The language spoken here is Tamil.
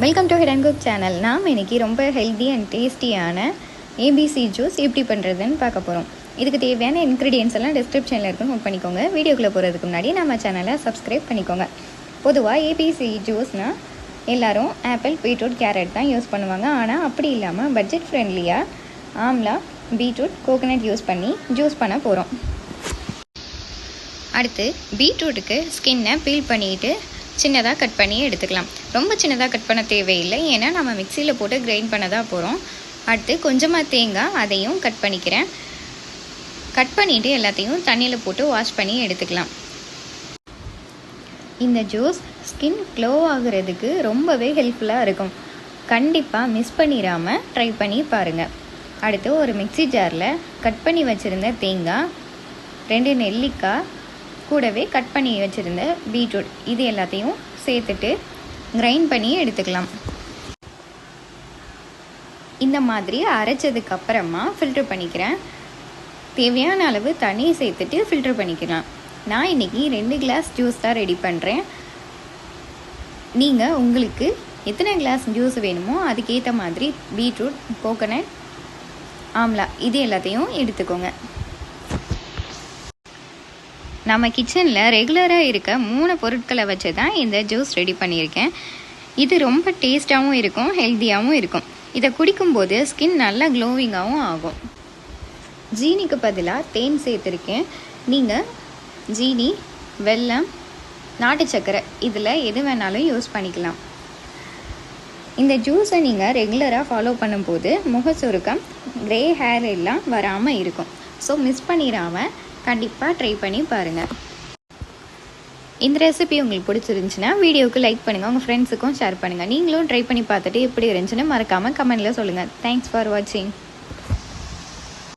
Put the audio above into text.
Welcome to hidden cook channel. நாம் இன்றைக்கி ரொம்ப ஹெல்த்தி அண்ட் டேஸ்டியான ஏபிசி ஜூஸ் எப்படி பண்ணுறதுன்னு பார்க்க போகிறோம். இதுக்கு தேவையான இன்க்ரீடியன்ஸ் எல்லாம் டிஸ்கிரிப்ஷனில் இருக்கும், நோட் பண்ணிக்கோங்க. வீடியோக்குள்ளே போகிறதுக்கு முன்னாடி நம்ம சேனலை சப்ஸ்கிரைப் பண்ணிக்கோங்க. பொதுவாக ஏபிசி ஜூஸ்னால் எல்லோரும் ஆப்பிள், பீட்ரூட், கேரட் தான் யூஸ் பண்ணுவாங்க. ஆனால் அப்படி இல்லாமல் பட்ஜெட் ஃப்ரெண்ட்லியாக ஆம்லா, பீட்ரூட், கோகோனட் யூஸ் பண்ணி ஜூஸ் பண்ண போகிறோம். அடுத்து பீட்ரூட்டுக்கு ஸ்கின்னை பீல் பண்ணிவிட்டு சின்னதாக கட் பண்ணி எடுத்துக்கலாம். ரொம்ப சின்னதாக கட் பண்ண தேவையில்லை, ஏன்னா நம்ம மிக்சியில் போட்டு கிரைண்ட் பண்ண தான் போகிறோம். அடுத்து கொஞ்சமாக தேங்காய், அதையும் கட் பண்ணிக்கிறேன். கட் பண்ணிவிட்டு எல்லாத்தையும் தண்ணியில் போட்டு வாஷ் பண்ணி எடுத்துக்கலாம். இந்த ஜூஸ் ஸ்கின் க்ளோ ஆகுறதுக்கு ரொம்பவே ஹெல்ப்ஃபுல்லாக இருக்கும். கண்டிப்பாக மிஸ் பண்ணிடாமல் ட்ரை பண்ணி பாருங்கள். அடுத்து ஒரு மிக்சி ஜாரில் கட் பண்ணி வச்சுருந்த தேங்காய், 2 நெல்லிக்காய், கூடவே கட் பண்ணி வச்சுருந்த பீட்ரூட், இது எல்லாத்தையும் சேர்த்துட்டு கிரைண்ட் பண்ணி எடுத்துக்கலாம். இந்த மாதிரி அரைச்சதுக்கப்புறமா ஃபில்டர் பண்ணிக்கிறேன். தேவையான அளவு தண்ணி சேர்த்துட்டு ஃபில்டர் பண்ணிக்கலாம். நான் இன்றைக்கி 2 கிளாஸ் ஜூஸ் தான் ரெடி பண்ணுறேன். நீங்கள் உங்களுக்கு எத்தனை கிளாஸ் ஜூஸ் வேணுமோ அதுக்கேற்ற மாதிரி பீட்ரூட், கோகோனட், ஆம்லா இது எல்லாத்தையும் எடுத்துக்கோங்க. நம்ம கிச்சனில் ரெகுலராக இருக்க 3 பொருட்களை வச்சு தான் இந்த ஜூஸ் ரெடி பண்ணியிருக்கேன். இது ரொம்ப டேஸ்ட்டாகவும் இருக்கும், ஹெல்த்தியாகவும் இருக்கும். இதை குடிக்கும்போது ஸ்கின் நல்லா க்ளோவிங்காகவும் ஆகும். ஜீனிக்கு பதிலாக தேன் சேர்த்துருக்கேன். நீங்கள் ஜீனி, வெல்லம், நாட்டு சர்க்கரை இதில் எது வேணாலும் யூஸ் பண்ணிக்கலாம். இந்த ஜூஸை நீங்கள் ரெகுலராக ஃபாலோ பண்ணும்போது முகச்சுருக்கம், க்ரே ஹேர் எல்லாம் வராமல் இருக்கும். ஸோ மிஸ் பண்ணிடாமல் கண்டிப்பாக ட்ரை பண்ணி பாருங்கள். இந்த ரெசிபி உங்களுக்கு பிடிச்சிருந்துச்சுன்னா வீடியோவுக்கு லைக் பண்ணுங்கள், உங்கள் ஃப்ரெண்ட்ஸுக்கும் ஷேர் பண்ணுங்கள். நீங்களும் ட்ரை பண்ணி பார்த்துட்டு எப்படி இருந்துச்சுன்னு மறக்காமல் கமெண்டில் சொல்லுங்கள். தேங்க்ஸ் ஃபார் வாட்சிங்.